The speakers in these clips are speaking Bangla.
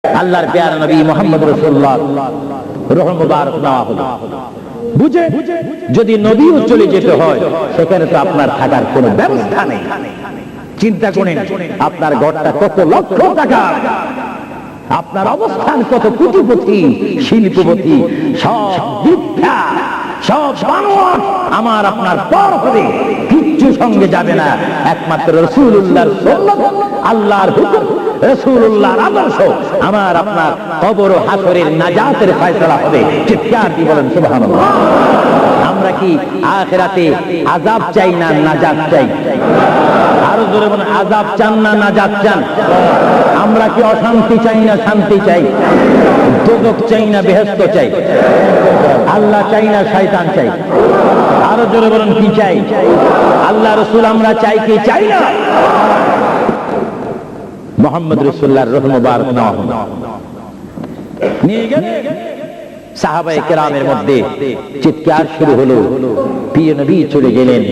আল্লাহর প্যারা নবী মুহাম্মদ রাসূলুল্লাহ রূহ মুবারক নেওয়া হলো। বুঝে যদি নবীও চলে যেতে হয় সেখানে তো আপনার থাকার কোনো ব্যবস্থা নেই। চিন্তা করেন আপনার ঘরটা কত লক্ষ টাকা, আপনার অবস্থান কত কোটিপতি শিল্পপতি, সব বৃদ্ধা সব বানর আমার আপনার পর হবে, কিচ্ছু সঙ্গে যাবে না, একমাত্র রাসূলুল্লাহর সুন্নাত, আল্লাহর হুকুম, রাসূলুল্লাহর আদর্শ আমার আপনার কবর ও হাসরের নাজাতের ফয়সালা হবে। চিৎকার দিয়ে বলেন সুবহানাল্লাহ। আমরা কি আখিরাতে আযাব চাই না নাজাত চাই? আরো জোরে বলেন, আযাব চান না নাজাত চান? আমরা কি অশান্তি চাই না শান্তি চাই? দোজখ চাই না বেহেশত চাই? আল্লাহ চাই না শয়তান চাই? আরো জোরে বলেন কি চাই? আল্লাহ রাসূল আমরা চাই কি চাই না? মুহাম্মদ রাসূলুল্লাহর রূহ মুবারক নেওয়া হলো, নিয়ে গেলেন। সাহাবায়ে কেরামের মধ্যে চিৎকার শুরু হলো, প্রিয় নবী চলে গেলেন।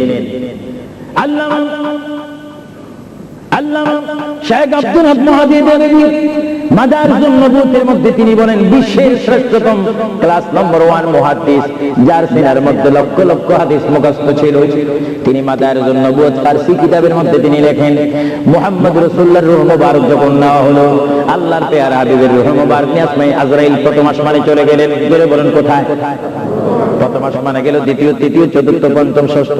আল্লামা শেখ আব্দুল হক মুহাদ্দিদ মাদারিজুন নবুওয়াতের মধ্যে তিনি বলেন বিশ্বের শ্রেষ্ঠতম ক্লাস নম্বর 1 মুহাদ্দিস, যার সিনার মধ্যে লক্ষ লক্ষ হাদিস মুখস্থ ছিল। তিনি মাদারিজুন নবুওয়াত ফারসি কিতাবের মধ্যে তিনি লেখেন, মুহাম্মদ রাসূলুল্লাহর রূহ মুবারক যখন নেওয়া হলো, আল্লাহর পেয়ারা হাবিবের রূহ মুবারক নিয়ে আসমানে আজরাইল প্রথম আসমানে চলে গেলেন। জোরে বলেন কোথায়? প্রথম আসমানে গেল, দ্বিতীয় তৃতীয় চতুর্থ পঞ্চম ষষ্ঠ,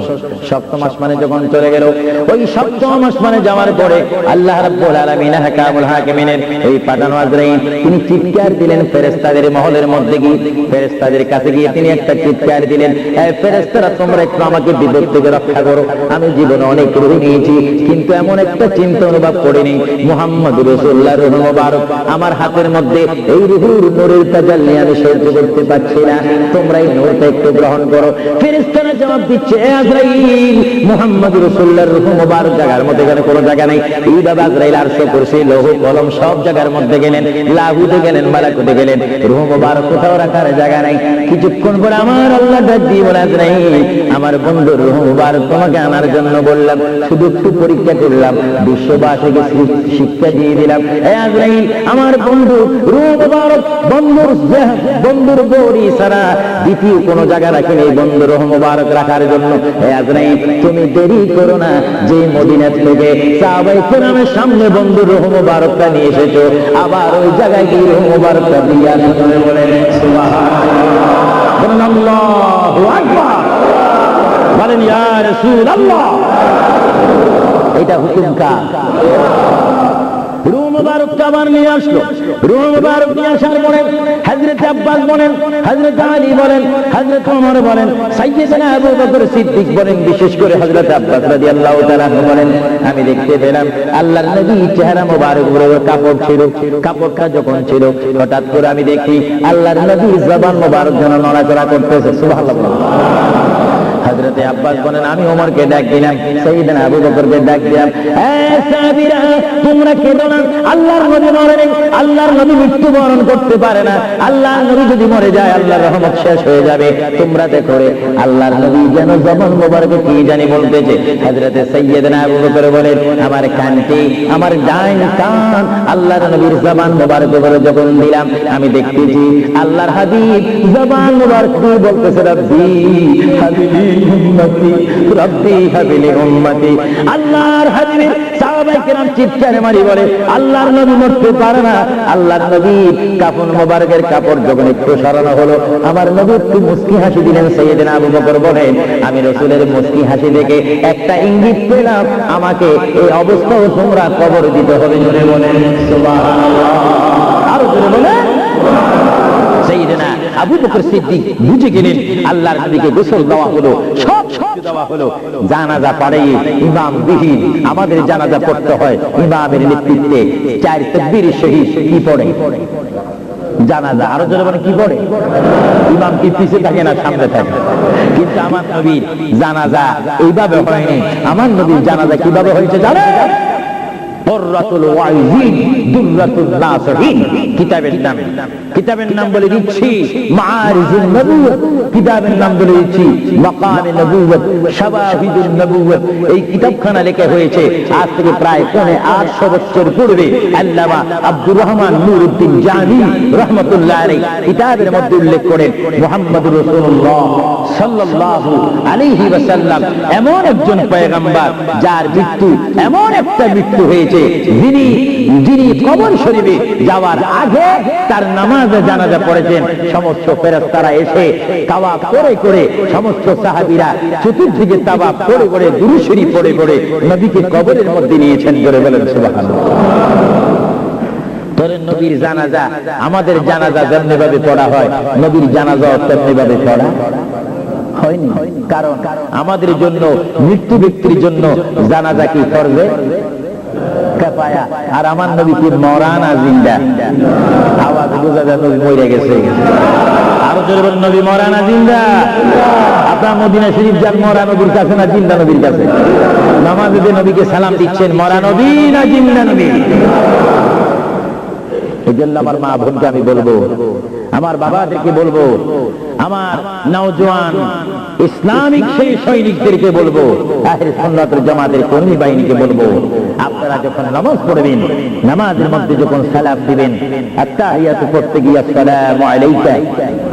সপ্তম আসমানে যখন চলে গেল, ওই সপ্তম আসমানে যাওয়ার পরে আল্লাহ রাব্বুল আলামিন হাকামুল হাকিমিনের ওই পাঠানো আজরাইল তিনি চিৎকার দিলেন ফেরেশতাদের মহলের মধ্যে গিয়ে, ফেরেশতাদের কাছে গিয়ে তিনি একটা চিৎকার দিলেন, এই ফেরেশতারা তোমরা একটু আমাকে বিপদ থেকে রক্ষা করো। আমি জীবনে অনেক রূহ নিয়েছি কিন্তু এমন একটা চিন্তা অনুভব করিনি, মুহাম্মদ রাসূলুল্লাহর রূহ মুবারক আমার হাতের মধ্যে, এই রূহুর নূরের তাজাল্লি আমি সহ্য করতে পারছি না, তোমরা এই নূরটা একটু গ্রহণ করো। ফেরেশতারা জবাব দিচ্ছে, এ আজরাইল, মুহাম্মদ রাসূলুল্লাহর রূহ মুবারক জায়গার মধ্যে এখানে কোনো জায়গা নেই। এইভাবে আজরাইল আরশ কুরসি লৌহ কলম সব জায়গার মধ্যে গেলেন, লাহুতে গেলেন, মালাকুতে গেলেন, রূহ মুবারক কোথাও রাখার জায়গা নাই। কিছুক্ষণ পরে আমার আল্লাহ ডাক দিয়ে বলে, আজরাইল, আমার বন্ধু রূহ মুবারক তোমাকে আনার জন্য বললাম, শুধু একটু পরীক্ষা করলাম, বিশ্ববাসীকে শিক্ষা দিয়ে দিলাম। এ আজরাইল, আমার বন্ধু রূহ মুবারক বন্ধুর বড়ি ছাড়া দ্বিতীয় কোনো জায়গা রাখেনি বন্ধু রূহ মুবারক রাখার জন্য। এ আজরাইল, তুমি দেরি করো না, যে মদিনা থেকে সাহাবায়ে কেরামের সামনে বন্ধু রূহ মুবারকটা নিয়ে এসেছো, আবার ওই জায়গায় গিয়ে রূহ মুবারকটা দিয়ে আসো। বলেন সুবহানাল্লাহ, বলেন আল্লাহু আকবার, বলেন ইয়া রাসূলুল্লাহ। এটা হুকুম কার? রূহ মুবারকটা আবার নিয়ে আসলো। রূহ মুবারক নিয়ে আসার পরে হযরত আব্বাস বলেন, হযরত আলী বলেন, হযরত ওমর বলেন, সাইয়্যিদনা আবু বকর সিদ্দিক বলেন, বিশেষ করে হযরত আব্বাস রাদিয়াল্লাহু তাআলা বলেন, আমি দেখতে পেলাম আল্লাহর নবী চেহারা মুবারক উপরে কাপড় ছিল, কাপড়টা যখন ছিল হঠাৎ করে আমি দেখি আল্লাহর নবীর জবান মুবারক যেন নড়াচড়া করতেছে। সুবহানাল্লাহ। হযরত আব্বাস বলেন, আমি ওমরকে ডাক দিলাম, সাইয়্যিদনা আবু বকরকে ডাক দিলাম, এ সাহাবীরা তোমরা কেঁদো না, আল্লাহর নবী মরেন, আল্লাহর নবী মৃত্যুবরণ করতে পারে না, আল্লাহর নবী যদি মরে যায় আল্লাহর রহমত শেষ হয়ে যাবে। তোমরা দেখো রে, আল্লাহর নবী যেন জবান মুবারকে কি জানি বলতেছে। হযরত সাইয়্যিদনা আবু বকর বলেন, আমার কানটি, আমার ডান কান আল্লাহর নবীর জবান মুবারক উপরে যখন দিলাম, আমি দেখতেছি আল্লাহর হাবিব জবান মুবারক দিয়ে বলতেছে, রব্বি হাবিবি উম্মতি, রব্বি হাবিলি উম্মতি। আল্লাহর হাবিব সাহাবায়ে কেরাম চিৎকারে মারি বলে, আল্লাহর নবী মরতে পারে না। আল্লাহর নবীর কাফন মোবারকের কাপড় যখন একটু সরানো হলো, আমার নবী একটু মুস্কি হাসি দিলেন। সাইয়্যিদনা আবু বকর বলেন, আমি রাসূলের মুস্কি হাসি দেখে একটা ইঙ্গিত পেলাম, আমাকে এই অবস্থাও তোমরা কবর দিতে হবে। জোরে বলেন সুবহানাল্লাহ, আরো জোরে বলেন। সাইয়্যিদনা আবু বকর সিদ্দিক বুঝে গেলেন আল্লাহর নবীকে গোসল দেওয়া হলো, সব দেওয়া হলো, জানাজা পড়াই ইমাম বিহীন আমাদের জানাজা পড়তে হয় ইমামের নেতৃত্বে। 4 তাকবীর শহীদ কি পড়ে? জানাজা। আরো জোরে বলেন কি পড়ে? ইমাম কি পিছে থাকে না সামনে থাকে? কিন্তু আমার নবীর জানাজা এইভাবে হয়নি। আমার নবীর জানাজা কিভাবে হয়েছে জানেন? কুররাতুল ওয়াইজিন দুররাতুন নাসিহিন কিতাবের নাম বলে দিচ্ছি, মাআরিজুন নবুওয়াত কিতাবের নাম বলে দিচ্ছি মাকামে নবুয়ত, শাওয়াহিদুন নবুয়ত। এই কিতাবখানা লেখা হয়েছে আজ থেকে প্রায় 800 বছর পূর্বে। আল্লামা আব্দুর রহমান নুরউদ্দিন জানি রাহমাতুল্লাহ আলাইহি কিতাবের মধ্যে উল্লেখ করেন মুহাম্মদুর রাসূলুল্লাহ সাল্লাল্লাহু আলাইহি ওয়াসাল্লাম এমন একজন পয়গম্বর যার মৃত্যু এমন একটা মৃত্যু হয়েছে যিনি কবর শরীফে যাওয়ার আগে তার নামাজে জানাজা পড়েছেন। সমস্ত ফেরেশতারা এসে তাওয়াফ করে করে, সমস্ত সাহাবীরা চতুর্দিকে তাওয়াফ করে করে দুরূদ শরীফ পড়ে পড়ে নবীকে কবরের মধ্যে নিয়েছেন। জোরে বলেন সুবহানাল্লাহ। তোর নবীর জানাজা, আমাদের জানাজা যেমনি ভাবে পড়া হয় নবীর জানাজা তেমনি ভাবে পড়া হয়নি। কারণ আমাদের জন্য, মৃত্যু ব্যক্তির জন্য জানাজা কি করবে কাফায়া, আর আমার নবী কি মরানা জিন্দা। আওয়াজ বোঝা যায় নবী মরে গেছে। আরো জোরে বলেন নবী মরানা জিন্দা। আপনার মদিনা শরীফ যান মরা নবীর কাছে না জিন্দা নবীর কাছে? নামাজে যে নবীকে সালাম দিচ্ছেন মরা নবী না জিন্দা নবী? এই জন্য আমার মা বোনকে আমি বলবো, আমার বাবাদেরকে বলবো, আমার নওজোয়ান ইসলামিক সেই সৈনিকদেরকে বলবো, আহলে সুন্নাত ওয়াল জামাতের কর্মী বাহিনীকে বলবো, আপনারা যখন নামাজ পড়বেন, নামাজের মধ্যে যখন সালাম দিবেন, আত্তাহিয়াতু পড়তে গিয়ে আসসালামু আলাইকা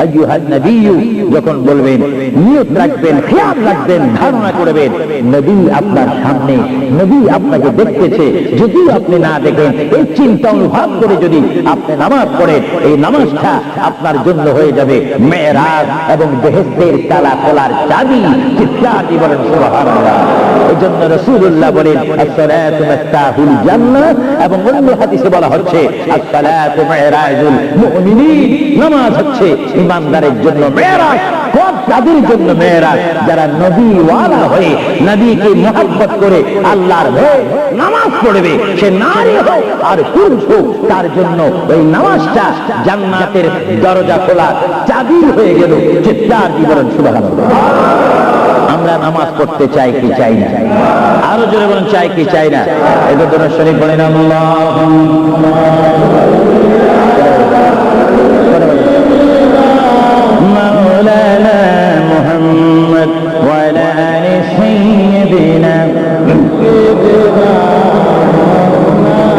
আইয়ুহান নবিয়্যু যখন বলবেন, নিয়ত রাখবেন, খেয়াল রাখবেন, ধারণা করবেন নবী আপনার সামনে, নবী আপনাকে দেখতেছে। যদি আপনি না দেখেন, এই চিন্তা অনুভব করে যদি আপনি নামাজ পড়েন, এই নামাজটা আপনার জন্য হয়ে যাবে মেরাজ এবং বেহেশতের তালা খোলার চাবি। চিৎকার দিয়ে বলেন সুবহানাল্লাহ। এই জন্য রাসূলুল্লাহ বলেন আসসালাতু মিফতাহুল জান্নাহ, এবং অন্য হাদিসে বলা হচ্ছে আসসালাতু মিরাজুল মুমিনিন, নামাজ হচ্ছে ঈমানদারের জন্য মেরাজ। তাদের জন্য মেরাজ যারা নবী ওয়ালা হয়ে নবীকে মুহাব্বত করে আল্লাহর ভয়ে নামাজ পড়বে, সে নারী হোক আর পুরুষ হোক, তার জন্য এই নামাজটা জান্নাতের দরজা খোলার চাবি হয়ে গেল। চিৎকার দিয়ে বলেন সুবহানাল্লাহ। আমরা নামাজ পড়তে চাই কি চাই না? আরো জোরে বলেন চাই কি চাই না? এটা তো শরীফ বলেন মাওলানা মুহাম্মদ ওয়া আলা আলি সাইয়্যিদিনা।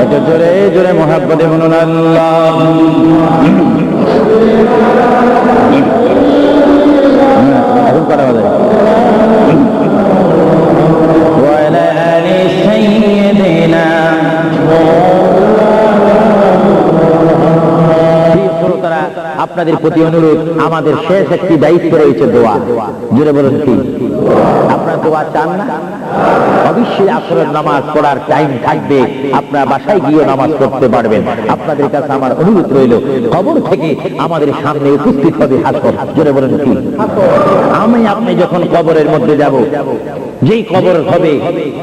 এটা জোরে জোরে মুহাব্বতে বলুন আল্লাহ। এখন কথা বলে ওয়া আলা আলি সাইয়্যিদিনা। আপনাদের প্রতি অনুরোধ, আমাদের শেষ একটি দায়িত্ব রয়েছে দোয়া। জোরে বলুন কি আপনারা দোয়া চান না? অবশ্যই আসরের নামাজ পড়ার টাইম থাকবে, আপনারা বাসায় গিয়ে নামাজ পড়তে পারবেন। আপনাদের কাছে আমার অনুরোধ রইল, কবর থেকে আমাদের সামনে উপস্থিত হবে হাসর। জোরে বলুন কি? আমি আপনি যখন কবরের মধ্যে যাব, যেই কবর হবে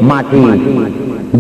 মাটি,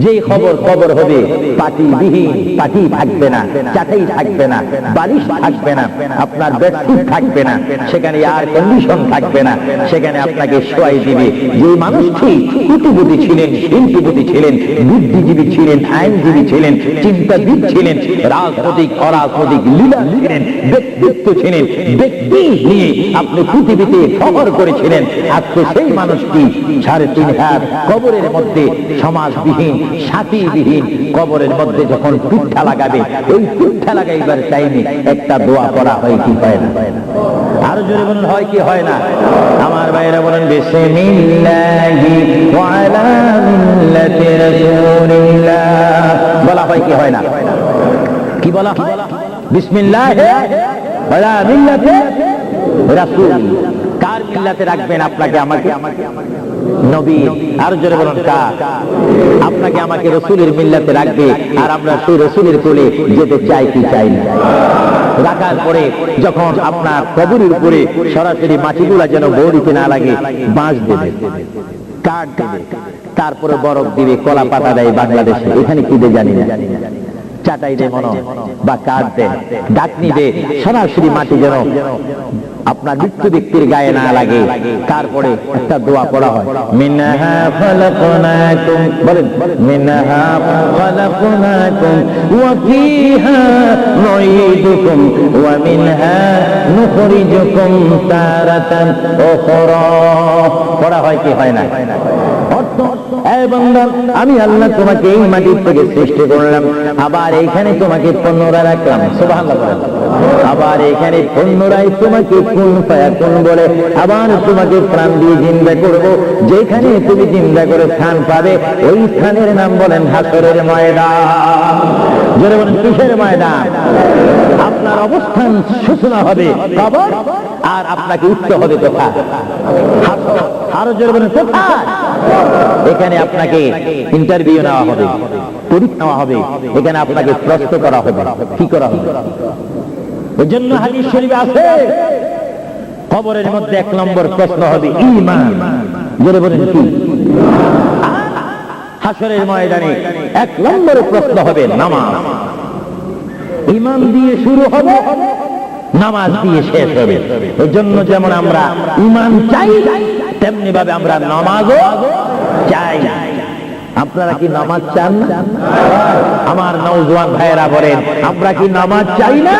যেই কবর হবে পাটিবিহীন, পাটি থাকবে না, চাটাই থাকবে না, বালিশ থাকবে না, আপনার বেডশিট থাকবে না, সেখানে এয়ার কন্ডিশন থাকবে না, সেখানে আপনাকে শোয়াই দিবে যে মানুষটি কুটিপতি ছিলেন, শিল্পপতি ছিলেন, বুদ্ধিজীবী ছিলেন, আইনজীবী ছিলেন, চিন্তাবিদ ছিলেন, রাজনৈতিক অরাজনৈতিক লিডার ছিলেন, ব্যক্তিত্ব ছিলেন, ব্যক্তি নিয়ে আপনি পৃথিবীতে ফখর করেছিলেন। আজকে সেই মানুষটি 3.5 হাত কবরের মধ্যে সমাজবিহীন, সাথীবিহীন কবরের মধ্যে যখন পিঠা লাগাবে, ওই পিঠা লাগাইবার টাইমে একটা দোয়া করা হয় কি হয় না? আরো জোরে বলুন হয় কি হয় না? আমার ভাইরা বলেন বিসমিল্লাহি ওয়া আলা মিল্লাতি রাসূলিল্লাহ বলা হয় কি হয় না? কি বলা হয়? বিসমিল্লাহি ওয়া আলা মিল্লাতি রাসূল। কার মিল্লাতে রাখবেন আপনাকে আমাকে? নবী। আর জোরে বলুন কার? আপনাকে আমাকে রাসূলের মিল্লাতে রাখবে, আর আমরা সেই রাসূলের কোলে যেতে চাই কি চাই না? রাখার পরে যখন আপনার কবরের উপরে সরাসরি মাটিগুলা যেন বড়িতে না লাগে, বাঁশ দেবে, কাঠ দেবে, তারপরে বরফ দিবে, কলা পাতা দেয় বাংলাদেশে, এখানে কি দেয় জানি না। চাটাই দে মনো বা কাঠ দে, ডাকনি দে, সরাসরি মাটি যেন আপনার মৃত্যু ব্যক্তির গায়ে না লাগে। তারপরে একটা দোয়া পড়া হয়, মিনহা খালাকনাকুম, বলেন মিনহা খালাকনাকুম ওয়া ফিহা নুঈদুকুম ওয়া মিনহা নুখরিজুকুম তারাতান উখরা। পড়া হয় কি হয় না? অর্থ, এই বান্দা, আমি আল্লাহ তোমাকে এই মাটির থেকে সৃষ্টি করলাম, আবার এইখানে তোমাকে পুনরায় রাখলাম, সুবহানাল্লাহ, আবার এখানে পুনরায় তোমাকে কুন ফায়াকুন বলে আবার তোমাকে প্রাণ দিয়ে জিন্দা করব। যেখানে তুমি জিন্দা করে স্থান পাবে ওই স্থানের নাম বলেন হাসরের ময়দান। জোরে বলেন কিসের ময়দান? আপনার অবস্থান সূচনা হবে কবর, আর আপনাকে উঠতে হবে কোথায়? আরো জোরে বলেন কোথায়? এখানে আপনাকে ইন্টারভিউ নেওয়া হবে, পরীক্ষা নেওয়া হবে, এখানে আপনাকে প্রশ্ন করা হবে। কি করা হবে? এই জন্য হাদিস শরীফে আছে, কবরের মধ্যে 1 নম্বর প্রশ্ন হবে ঈমান। জোরে বলেন কি? হাসরের ময়দানে 1 নম্বর প্রশ্ন হবে নামাজ। ঈমান দিয়ে শুরু হবে, নামাজ দিয়ে শেষ হবে। এই জন্য যেমন আমরা ঈমান চাই, তেমনি ভাবে আমরা নামাজও চাই। আপনারা কি নামাজ চান না? আমার নওজোয়ান ভাইয়েরা বলেন, আমরা কি নামাজ চাই না?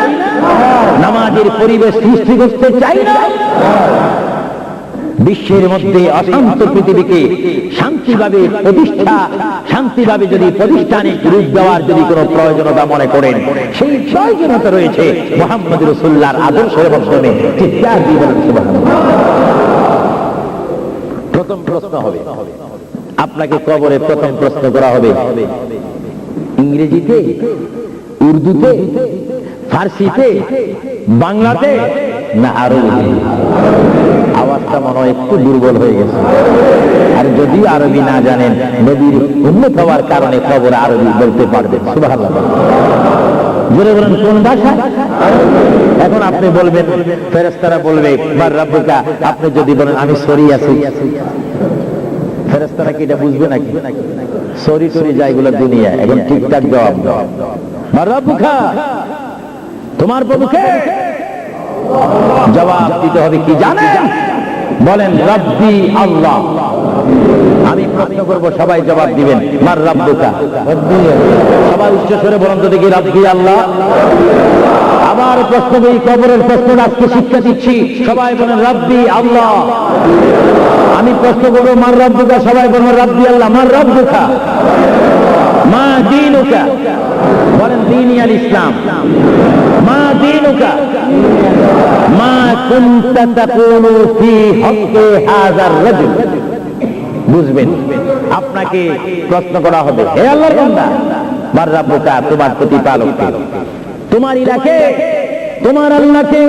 নামাজের পরিবেশ সৃষ্টি করতে চাই না? বিশ্বের মধ্যে অশান্ত পৃথিবীকে শান্তিভাবে শান্তিভাবে যদি প্রতিষ্ঠানিক রূপ দেওয়ার যদি কোনো প্রয়োজনীয়তা মনে করেন, সেই প্রয়োজনীয়তা রয়েছে মুহাম্মদ রাসূলুল্লাহর আদর্শের মাধ্যমে। চিৎকার দিয়ে বলেন সুবহানাল্লাহ। প্রথম প্রশ্ন হবে, আপনাকে কবরে প্রথম প্রশ্ন করা হবে ইংরেজিতে, উর্দুতে, ফার্সিতে, বাংলাতে না আরবিতে? আওয়াজটা মনে হয় একটু দুর্বল হয়ে গেছে। আর যদি আরবি না জানেন, নবীর উম্মত হওয়ার কারণে কবরে আরবি বলতে পারবেন। সুবহানাল্লাহ। জোরে বলেন কোন ভাষা? এখন আপনি বলবেন, ফেরেশতারা বলবে মান রাব্বুকা, আপনি যদি বলেন আমি সরি আছি, ফেরেশতারা কি এটা বুঝবে নাকি? সরি টরি যাইগুলো দুনিয়া। এখন ঠিকঠাক জবাব দাও, মান রাব্বুকা, তোমার প্রভুকে? জবাব দিতে হবে কি জানেন? বলেন রব্বি আল্লাহ। আমি প্রশ্ন করব, সবাই জবাব দিবেন মান রাব্বুকা। সবাই উচ্চ স্বরে বলেন তো দেখি, রব্বি আল্লাহ। আবার প্রশ্ন, এই কবরের প্রশ্নটা আজকে শিক্ষা দিচ্ছি, সবাই বলেন রব্বি আল্লাহ। আমি প্রশ্ন করব মান রাব্বুকা, সবাই বলেন রব্বি আল্লাহ। মান রাব্বুকা, মা দীনুকা, বলেন দীনি আল ইসলাম। মা দীনুকা, মা কুনতা তাকুলু ফি হক্কি হাযার রাজুল। বুঝবেন, আপনাকে প্রশ্ন করা হবে, হে আল্লাহর বান্দা, মান রাব্বুকা, তোমার প্রতিপালক কে? তোমার ইলাকে, তোমার আল্লাহকে।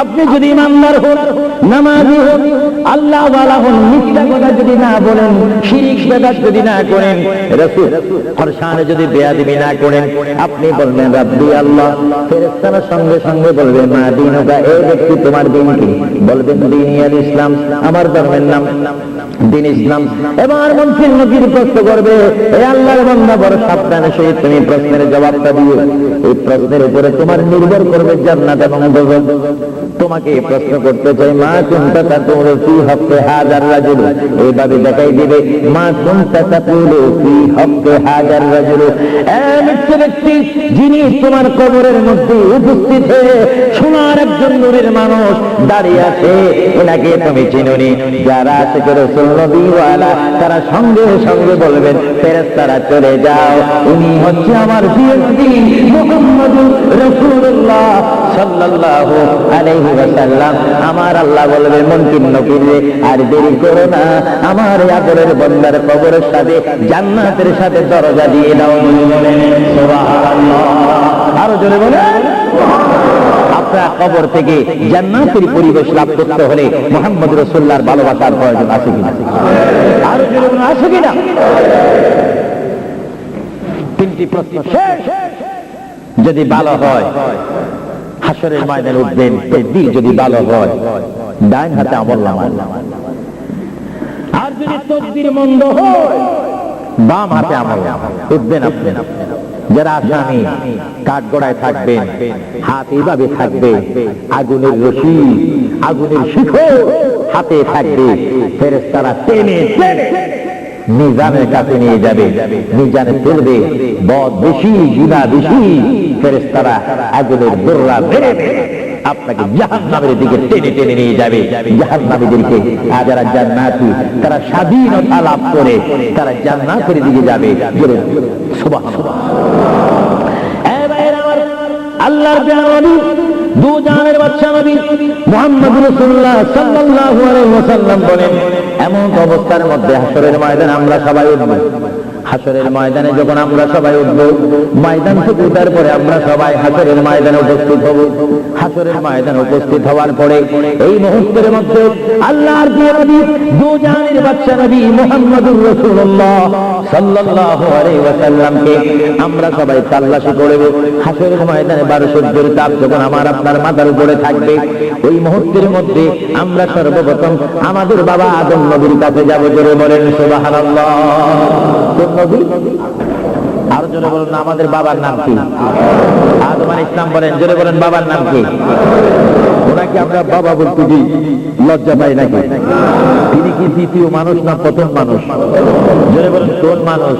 আপনি যদি ইমানদার হন, নামাজি হন, আল্লাহ ওয়ালা হন, মিথ্যা কথা যদি না বলেন, শিরক বেদাত যদি না করেন, রাসূল ফরসানে যদি বেয়াদবি না করেন, আপনি বলবেন রব্বি আল্লাহ। ফেরেশতারা সঙ্গে সঙ্গে বলবে মা দীনুকা, এই ব্যক্তি তোমার দিন কি? বলবেন দীনি আল ইসলাম, আমার ধর্মের নাম দিন ইসলাম। এবার মন্ত্রীর নবীর প্রশ্ন করবে, হে আল্লাহর বান্দা, বড় সাবধানে সহিত তুমি প্রশ্নের জবাবটা দিও। এই প্রশ্নের উপরে তোমার নির্ভর করবে জান্নাত এবং দোজখ। তোমাকে প্রশ্ন করতে চাই, মা কুনতা তাকুলু ফি হক্কি হাযার রাজুল। এইভাবে দেখাই দিবে, মা কুনতা তাকুলু ফি হক্কি হাযার রাজুল। মৃত্যু ব্যক্তি যিনি তোমার কবরের মধ্যে উপস্থিত হয়ে সোনার একজন নূরের মানুষ দাঁড়িয়ে আছে, এনাকে তুমি চিনোনি? যারা আছে রাসূল নবীওয়ালা, তারা সঙ্গে সঙ্গে বলবেন, ফেরেশতারা চলে যাও, উনি হচ্ছে আমার বিএনপি মুহাম্মদুর রাসূলুল্লাহ সাল্লাল্লাহু আলাইহি ওয়াসাল্লাম। আমার আল্লাহ বলবে মুনকির নবীরে, আর দেরি করো না, আমার আদরের বান্দার কবরের সাথে জান্নাতের সাথে দরজা দিয়ে দাও। সুবহানাল্লাহ। আরো জোরে বলেন। আপনার কবর থেকে জান্নাতের পরিবেশ লাভ করতে হলে মুহাম্মদ রাসূলুল্লাহর ভালোবাসার প্রয়োজন আছে কিনা? আরো জোরে বলেন, আছে কিনা? তিনটি প্রশ্ন শেষ। যদি ভালো হয় হাসরের ময়দানে উঠবেন, দিল যদি ভালো হয় ডান হাতে আমলনামা, আর যদি তকদির মন্দ হয় বাম হাতে আমল উঠবেন আপনি। যারা আসামি কাঠগড়ায় থাকবেন, হাত এইভাবে থাকবে, আগুনের রশি আগুনের শিখর হাতে থাকবে, ফেরেশতারা টেনে টেনে মিজানের কাছে নিয়ে যাবে, মিজানে তুলবে, বদ বেশি গুনাহ বেশি, ফেরেশতারা আগুনের দোররা ধরে আপনাকে জাহান্নামের দিকে টেনে টেনে নিয়ে যাবে। জাহান্নামীদেরকে যারা জান্নাতি তারা স্বাধীনতা লাভ করে তারা জান্নাতের দিকে যাবে। সুবহানাল্লাহ। আল্লাহর নবী দু জাহানের বাদশা নবী মুহাম্মদ রাসূলুল্লাহ সাল্লাল্লাহু আলাইহি ওয়াসাল্লাম বলেন, এমন অবস্থার মধ্যে হাসরের ময়দানে আমরা সবাই উঠব। হাসরের ময়দানে যখন আমরা সবাই উঠব, ময়দান থেকে উঠার পরে আমরা সবাই হাসরের ময়দানে উপস্থিত হব। হাসরের ময়দানে উপস্থিত হওয়ার পরে এই মুহূর্তের মধ্যে আল্লাহর প্রিয় নবী দু জাহানের বাদশা নবী মুহাম্মদুর রাসূলুল্লাহ সাল্লাল্লাহু আলাইহি ওয়াসাল্লামকে আমরা সবাই তাল্লাশি করব। হাসরের ময়দানে 12 সূর্যের তাপ যখন আমার আপনার মাথার উপরে থাকবে, ওই মুহূর্তের মধ্যে আমরা সর্বপ্রথম আমাদের বাবা আদম নবীর কাছে যাব। জোরে বলেন সুবহানাল্লাহ। নবী আরো জোরে বলেন, আমাদের বাবার নাম কি? আদম আলাইহিস সালাম। বলেন, জোরে বলেন, বাবার নাম কি? ওনাকে আমরা বাবা বলতে কি লজ্জা পাই নাকি? তিনি কি দ্বিতীয় মানুষ না প্রথম মানুষ? জোরে বলেন, কোন মানুষ?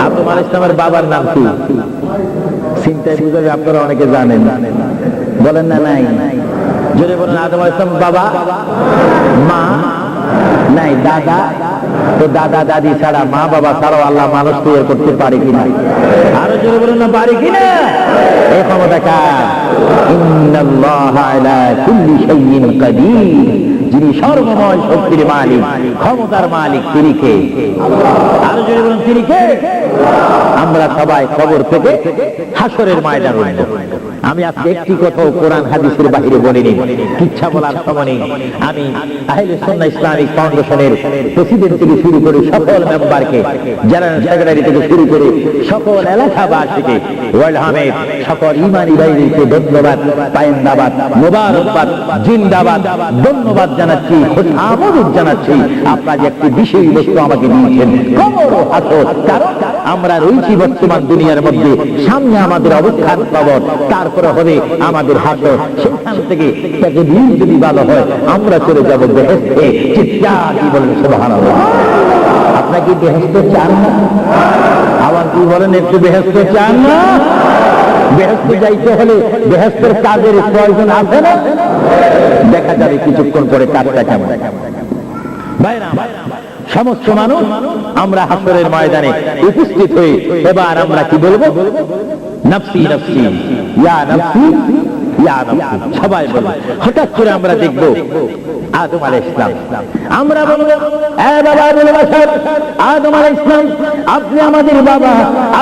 আদম আলাইহিস সালামের বাবার নাম কি? চিন্তায় বুঝাবে আপনারা অনেকে জানেন, বলেন না নাই? জোরে বলেন, আদম আলাইহিস সালাম বাবা, মা নাই, দাদা। তো দাদা দাদি ছাড়া, মা বাবা ছাড়াও আল্লাহ মানুষ তৈরি করতে পারে কিনা? আরো জোরে বলুন না, পারে কিনা? এই ক্ষমতা কার? ইন্নাল্লাহা আলা কুল্লি শাইইন কাদির। যিনি সর্বময় শক্তির মালিক, ক্ষমতার মালিক, তিনি কে? আরো জোরে বলুন, তিনি কে? আমরা সবাই কবর থেকে হাসরের ময়দানে উঠব। আমি আজকে একটি কথাও কোরআন হাদিসের বাহিরে বলিনি, কিচ্ছা বলার সময় নেই। আমি আহলে সুন্নাহ ইসলামিক ফাউন্ডেশনের প্রেসিডেন্ট থেকে শুরু করে সকল মেম্বারকে, জেনারেল সেক্রেটারি থেকে শুরু করে সকল এলাকাবাসীকে, ওয়ার্ল্ড হামেদ সকল ইমানি ভাইদেরকে ধন্যবাদ, পায়েন্দাবাদ, মোবারকবাদ, জিন্দাবাদ, ধন্যবাদ জানাচ্ছি, আমোদ জানাচ্ছি। আপনারা যে একটি বিশেষ বস্তু আমাকে দিয়েছেন, কবর ও হাসর। কারণ আমরা রয়েছি বর্তমান দুনিয়ার মধ্যে, সামনে আমাদের অবস্থান কবর, তারপরে হবে আমাদের হাসর। সেখান থেকে তাকে দিন যদি ভালো হয় আমরা চলে যাব বেহেশতে। চিৎকার কি বলেন সুবহানাল্লাহ। আপনারা কি বেহেশতে চান না? আবার কি বলেন, একটু বেহেশতে চান না? বেহেশতে যাইতে হলে বেহেশতের কাজের প্রয়োজন আছে না? দেখা যাবে কিছুক্ষণ পরে কাজটা কেমন। ভাইরা, সমস্ত মানুষ আমরা হাসরের ময়দানে উপস্থিত হয়ে এবার আমরা কি বলবো? নফসি নফসি, ইয়া নফসি ইয়া নফসি, সবাই বলবো। হঠাৎ করে আমরা দেখব আদম আলাইহিস সালাম। আমরা বলবো, এ বাবা আবুল বাশার, আদম আলাইহিস সালাম, আপনি আমাদের বাবা,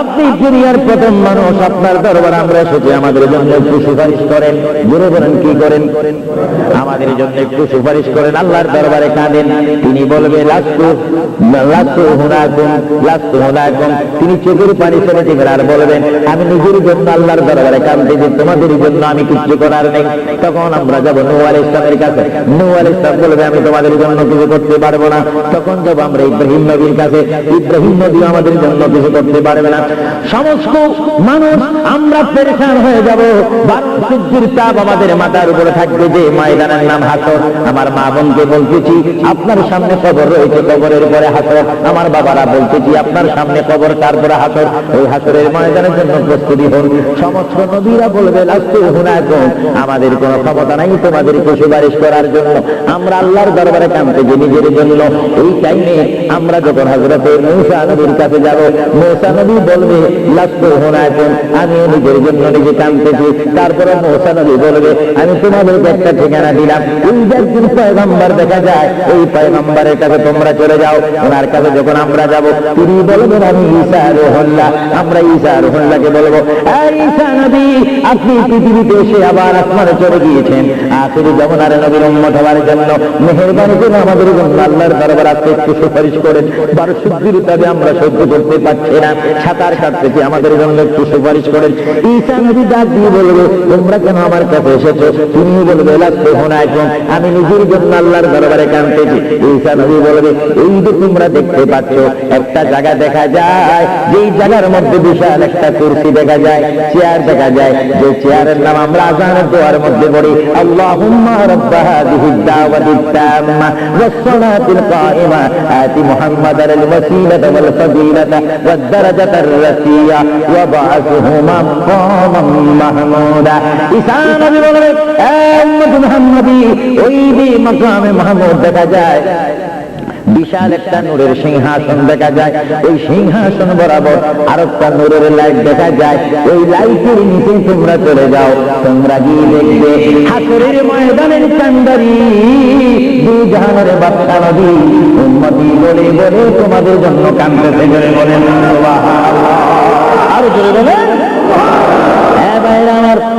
আপনি দুনিয়ার প্রথম মানুষ, আপনার দরবারে আমরা এসেছি, আমাদের জন্য একটু সুপারিশ করেন। জোরে বলেন, কি করেন? আমাদের জন্য একটু সুপারিশ করেন। আল্লাহর দরবারে কাঁদেন। তিনি বলবে, লাস্তু লাস্তু হুনাকুম লাস্তু হুনাকুম। তিনি চোখের পানি ছেড়ে দিবেন আর বলবেন, আমি নিজের জন্য আল্লাহর দরবারে কাঁদতেছি, তোমাদের জন্য আমি কিছু করার নেই। তখন আমরা যাব নূহ আলাইহিস সালামের কাছে। নূহ আলাইহিস সালাম বলবে, আমি তোমাদের জন্য কিছু করতে পারবো না। তখন যাব আমরা ইব্রাহিম নবীর কাছে। ইব্রাহিম নবী আমাদের জন্য কিছু করতে পারবে না। সমস্ত মানুষ আমরা পেরেশান হয়ে যাব। 12 সূর্যের তাপ আমাদের মাথার উপরে থাকবে, যে ময়দানের নাম হাসর। আমার মা বোনকে বলতেছি, আপনার সামনে কবর রয়েছে, কবরের পরে হাসর। আমার বাবারা বলতেছি, আপনার সামনে কবর, তারপরে হাসর। ওই হাসরের ময়দানের জন্য প্রস্তুতি হন। সমস্ত নবীরা বলবে, লাস্তু হুনাকুম, আমাদের কোনো ক্ষমতা নাই তোমাদেরকে সুপারিশ করার জন্য। আমরা আল্লাহর দরবারে কাঁদতেছি নিজের জন্য। এই টাইমে আমরা যখন হযরতে মূসা নবীর কাছে যাব, মূসা নবী বলবে, লাস্তু হুনাকুম, আমি নিজের জন্য নিজে কাঁদতেছি। তারপরে মূসা নবী বলবে, আমি তোমাদেরকে একটা ঠিকানা দিলাম, ওই যে একজন পয়গম্বর দেখা যায়, ওই পয়গম্বরের কাছে তোমরা চলে যাও। ওনার কাছে যখন আমরা যাব, তিনি বলবেন, আমি ঈসা রুহুল্লাহ। আমরা ঈসা রুহুল্লাহকে বলবো, এই ঈসা নবী, আপনি পৃথিবীতে এসে আবার আসমানে চলে গিয়েছেন, আখিরি জামানার নবীর উম্মত হওয়ার জন্য। জন্য মেহেরবানি করে আমাদের জন্য আল্লাহর দরবারে আজকে একটু সুপারিশ করেন। বারোশুদ্ধির তবে আমরা সহ্য করতে পারছি না, সাঁতার কাটতেছি, আমাদের জন্য একটু সুপারিশ করেন। ঈসা নবী ডাক দিয়ে বলবে, তোমরা কেন আমার কাছে এসেছো? তিনি বলবে, আমি নিজের জন্য আল্লাহর দরবারে কাঁদতেছি। ঈসা নবী বলবে, এই যে তোমরা দেখতে পাচ্ছ একটা জায়গা দেখা যায়, যেই জায়গার মধ্যে বিশাল একটা কুরসি দেখা যায়, চেয়ার দেখা যায়, যে চেয়ারের নাম আমরা আযানের দোয়ার মধ্যে পড়ি, আল্লাহুম্মা রাব্বা হাযিহিদ দাওয়াতিত তাম্মা ওয়াস সালাতিল কায়িমা আতি মুহাম্মাদাল ওয়াসিলাতা ওয়াল ফাদিলাতা ওয়াদ দারাজাতার রাসিয়া ওয়া বা'আথহু মাকামান মাহমুদা। ঈসা নবী বলেন, এ উম্মত মুহাম্মাদি, ওই যে মাকামে মাহমুদ দেখা যায়, বিশাল একটা নূরের সিংহাসন দেখা যায়, ওই সিংহাসন বরাবর আরেকটা নূরের লাইট দেখা যায়, ওই লাইটের নিচে তোমরা চলে যাও, তোমরা গিয়ে দেখবে হাসরের ময়দানের কান্ডারি দুই জাহানের বাদশা নবী উম্মতি বলে বলে তোমাদের জন্য কাঁদতেছে। জোরে বলেন সুবহানাল্লাহ, আরো জোরে বলেন।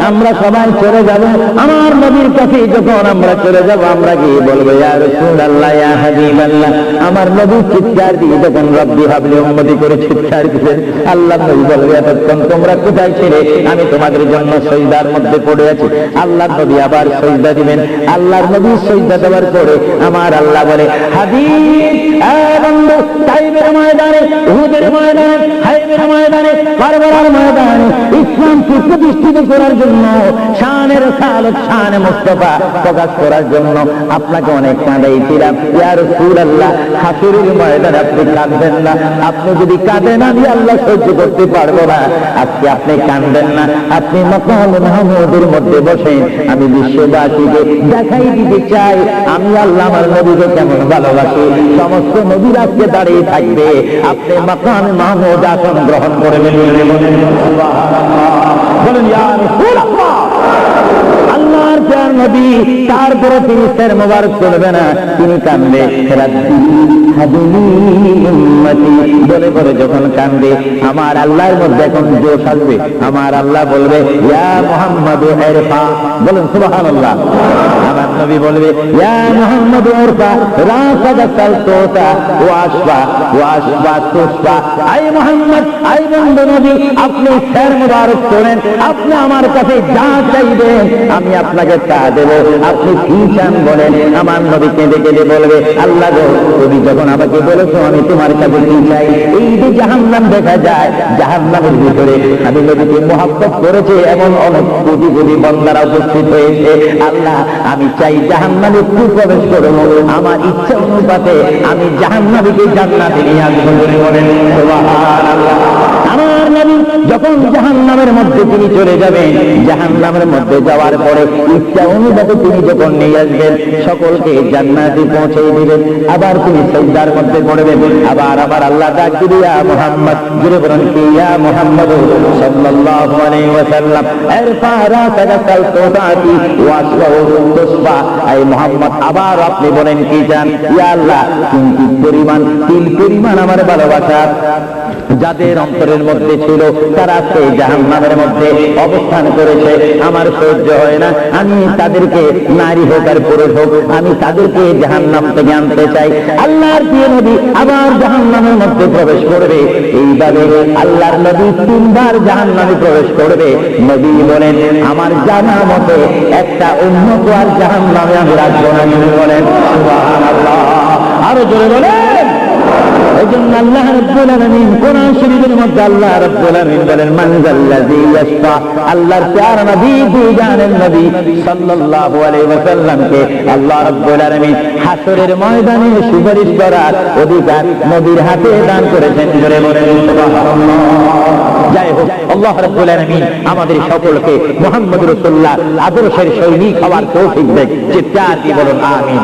আমরা সবাই চলে যাব আমার নবীর কাছে। যখন আমরা চলে যাব, আমরা গিয়ে বলবো, ইয়া রাসূলুল্লাহ, ইয়া হাবিবাল্লাহ। আমার নবী চিৎকার দিয়ে যখন রব্বি হাবলি উম্মতি করে চিৎকার দিলেন, আল্লাহ নবী বলবে, এতক্ষণ তোমরা কোথায় ছিলে? আমি তোমাদের জন্য সিজদার মধ্যে পড়ে আছি। আল্লাহ নবী আবার সিজদা দিবেন। আল্লাহর নবী সিজদা দেওয়ার পরে আমার আল্লাহ বলে, হাবিব, এ বন্ধু, তাইফের ময়দানে, উহুদের ময়দানে, হাইবের ময়দানে, কারবালার ময়দানে ইসলামকে প্রতিষ্ঠিত করার জন্য, শানের সালত শানে মুস্তাফা প্রকাশ করার জন্য আপনাকে অনেক কাঁদাইছিলাম। ইয়া রাসূলুল্লাহ, হাসরের ময়দানে আপনি কাঁদবেন না। আপনি যদি কাঁদেন, আমি আল্লাহ সহ্য করতে পারবো না। আজকে আপনি কাঁদবেন না, আপনি মাকাম মাহমুদের মধ্যে বসেন। আমি বিশ্ববাসীকে দেখাই দিতে চাই আমি আল্লাহ আমার নবীকে কেমন ভালোবাসি। সমস্ত নবীরা আজকে দাঁড়িয়ে থাকবে, আপনি মাকাম মাহমুদ আসন গ্রহণ করে নেবেন। বলেন ইয়া রাসূলুল্লাহ। আল্লাহর প্রিয় নবী, তারপরে তিনি সের মোবারক চলবে না, তিনি কান্দে, রাব্বি হাবলি উম্মতি বলে বলে যখন কান্দে, আমার আল্লাহর মধ্যে এখন জোশ আসবে। আমার আল্লাহ বলবে, ইয়া মুহাম্মাদু ইরফা। বলেন সুবহানাল্লাহ। আমার নবী বলবে, ইয়া মুহাম্মাদু ইরফা রাসাদা সালতুতা ওয়াশফা ওয়াশফা তুশফা। আই মুহাম্মদ, আই বন্ধু নবী, আপনি সের মোবারক করেন, আপনি আমার কাছে যা চাইবেন আমি আপনাকে তা দেব। আপনি কি চান বলেন। আমার নবী কেঁদে কেঁদে বলবে, আল্লাহ গো, তুমি যখন আমাকে বলেছো আমি তোমার কাছে কি চাই। এই যে জাহান্নাম দেখা যায়, জাহান্নামের ভিতরে আমি নবীকে মহব্বত করেছে এমন অনেক কোটি কোটি বান্দারা উপস্থিত হয়েছে। আল্লাহ, আমি চাই জাহান্নামে একটু প্রবেশ করবো, আমার ইচ্ছা অনুপাতে আমি জাহান্নামীকে জান্নাতে নিয়ে আসবো। বলেন সুবহানাল্লাহ। আমার নবী যখন জাহান্নামের মধ্যে তিনি চলে যাবেন, জাহান্নামের মধ্যে যাওয়ার পরে ইচ্ছা অনুযায়ী তিনি যখন নিয়ে আসবেন, সকলকে জান্নাতে পৌঁছে দিবেন। আবার তিনি সিজদার মধ্যে পড়বেন। আবার আবার আল্লাহ ডাক দিবে, ইয়া মুহাম্মদ, জুরে বলেন কি, ইয়া মুহাম্মদ সাল্লাল্লাহু আলাইহি ওয়াসাল্লাম, ইরফা রাসাকা সালতুতাতি ওয়াশফা তুশফা। আই মুহাম্মদ, আবার আপনি বলেন কি চান। ইয়া আল্লাহ, তিল পরিমাণ আমার ভালোবাসা যাদের অন্তরের মধ্যে ছিল, তারা সেই জাহান্নামের মধ্যে অবস্থান করেছে, আমার সহ্য হয় না। আমি তাদেরকে, নারী হোক আর পুরুষ হোক, আমি তাদেরকে জাহান্নাম থেকে আনতে চাই। আল্লাহর প্রিয় নবী আবার জাহান্নামের মধ্যে প্রবেশ করবে। এইভাবে আল্লাহর নবী তিনবার জাহান্নামে প্রবেশ করবে। নবী বলেন, আমার জানা মতে একটা উম্মত আর জাহান্নামে আমি রাখবো না। বলেন সুবহানাল্লাহ, আরো জোরে বলেন। এই জন্য আল্লাহ রাব্বুল আলামিন কোরআন শরীফের মধ্যে আল্লাহ রাব্বুল আলামিন বলেন, মান যাল্লাযী ইয়াশফা। আল্লাহর প্যারা নবী, দুজানের নবী সাল্লাল্লাহু আলাইহি ওয়াসাল্লামকে আল্লাহ রাব্বুল আলামিন হাসরের ময়দানে সুপারিশ করার অধিকার নবীর হাতে দান করেছেন। জোরে বলেন সুবহানাল্লাহ। যাই হোক, আল্লাহ রাব্বুল আলামিন আমাদের সকলকে মুহাম্মদ রাসূলুল্লাহ আদর্শের সৈনিক হওয়ার তৌফিক দেন। চিৎকার দিয়ে বলুন আমিন।